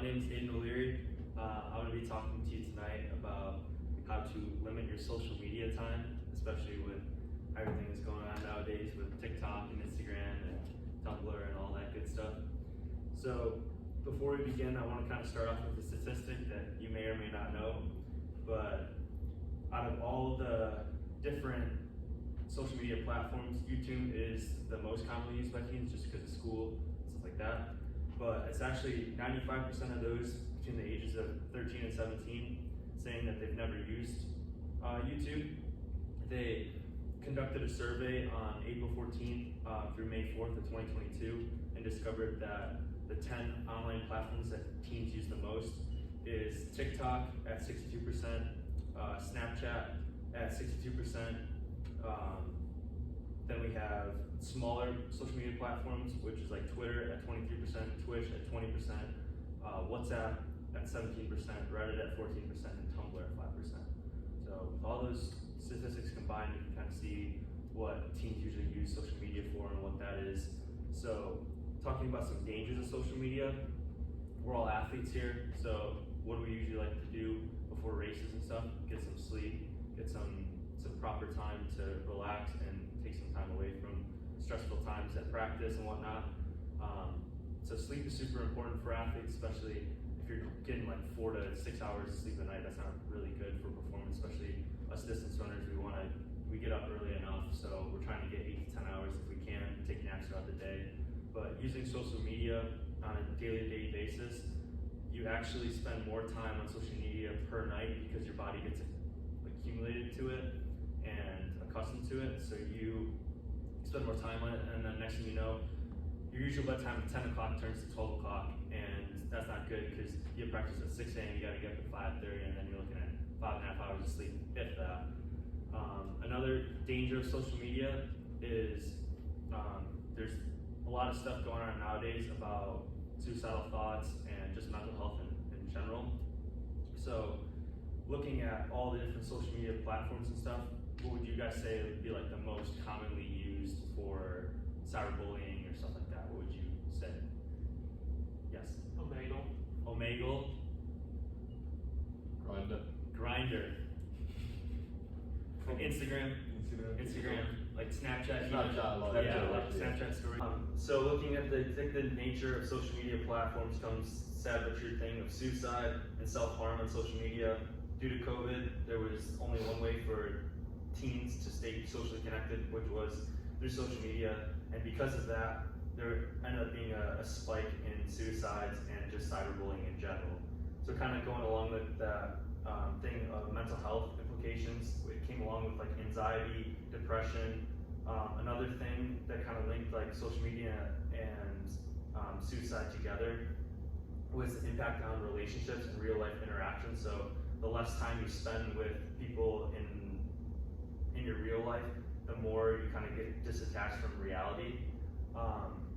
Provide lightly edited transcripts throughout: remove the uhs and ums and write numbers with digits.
name's Aidan. I'm going to be talking to you tonight about how to limit your social media time, especially with everything that's going on nowadays with TikTok and Instagram and Tumblr and all that good stuff. So before we begin, I want to kind of start off with a statistic that you may or may not know, but out of all the different social media platforms, YouTube is the most commonly used by teens just because of school and stuff like that. But it's actually 95% of those between the ages of 13 and 17 saying that they've never used YouTube. They conducted a survey on April 14th through May 4th of 2022 and discovered that the 10 online platforms that teens use the most is TikTok at 62%, Snapchat at 62%, then we have smaller social media platforms, which is like Twitter at 23%, Twitch at 20%, WhatsApp at 17%, Reddit at 14%, and Tumblr at 5%. So with all those statistics combined, you can kind of see what teens usually use social media for and what that is. So talking about some dangers of social media, we're all athletes here, so what do we usually like to do before races and stuff? Get some sleep, get some proper time to relax and take some time away from stressful times at practice and whatnot. So sleep is super important for athletes, especially if you're getting like 4 to 6 hours of sleep a night. That's not really good for performance, especially us distance runners. We get up early enough, so we're trying to get 8 to 10 hours if we can, take naps throughout the day. But using social media on a daily basis, you actually spend more time on social media per night because your body gets accumulated to it and accustomed to it, so you spend more time on it, and then next thing you know, your usual bedtime at 10 o'clock turns to 12 o'clock, and that's not good because you practice at 6 a.m., you gotta get up at 5:30, and then you're looking at 5.5 hours of sleep, if that. Another danger of social media is there's a lot of stuff going on nowadays about suicidal thoughts and just mental health in general. So looking at all the different social media platforms and stuff, what would you guys say would be like the most commonly used for cyberbullying or stuff like that? What would you say? Yes? Omegle. Grinder. Instagram, like Snapchat. Snapchat story. So looking at the addictive nature of social media platforms comes sad but true thing of suicide and self-harm on social media. Due to COVID, there was only one way for teens to stay socially connected, which was through social media, and because of that, there ended up being a spike in suicides and just cyberbullying in general. So kind of going along with that thing of mental health implications, it came along with like anxiety, depression. Another thing that kind of linked like social media and suicide together was the impact on relationships and real life interactions. So the less time you spend with people in your real life, the more you kind of get disattached from reality.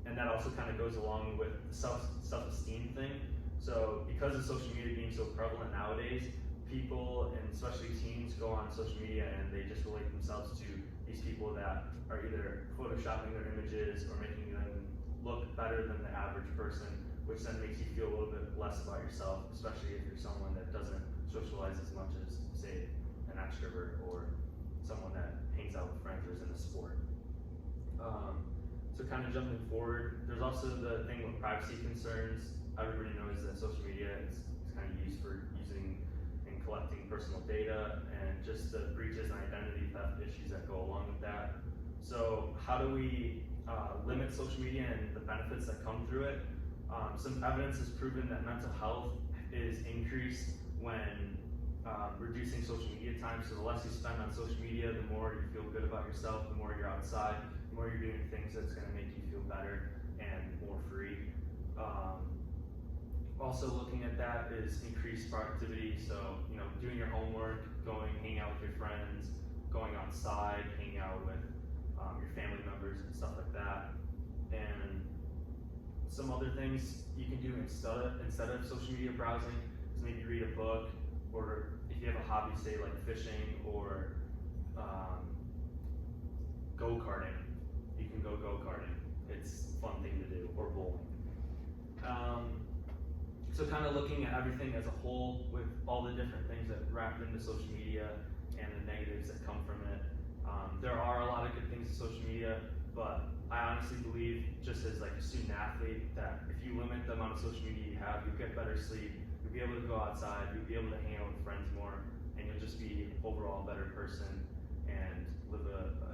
And that also kind of goes along with the self-esteem thing. So because of social media being so prevalent nowadays, people, and especially teens, go on social media and they just relate themselves to these people that are either photoshopping their images or making them look better than the average person, which then makes you feel a little bit less about yourself, especially if you're someone that doesn't socialize as much as, say, an extrovert or someone that hangs out with friends or is in a sport. So kind of jumping forward, there's also the thing with privacy concerns. Everybody knows that social media is kind of used for using and collecting personal data and just the breaches and identity theft issues that go along with that. So how do we limit social media and the benefits that come through it? Some evidence has proven that mental health is increased when reducing social media time. So the less you spend on social media, the more you feel good about yourself, the more you're outside, the more you're doing things that's going to make you feel better and more free. Also looking at that is increased productivity. So, doing your homework, hanging out with your friends, going outside, hanging out with your family members and stuff like that. And some other things you can do instead of social media browsing is maybe read a book, or if you have a hobby, say like fishing or go-karting, you can go go-karting. It's a fun thing to do, or bowling. So kind of looking at everything as a whole with all the different things that wrapped into social media and the negatives that come from it. There are a lot of good things in social media, but I honestly believe, just as like a student athlete, that if you limit the amount of social media you have, you'll get better sleep, you'll be able to go outside, you'll be able to hang out with friends more, and you'll just be overall a better person and live a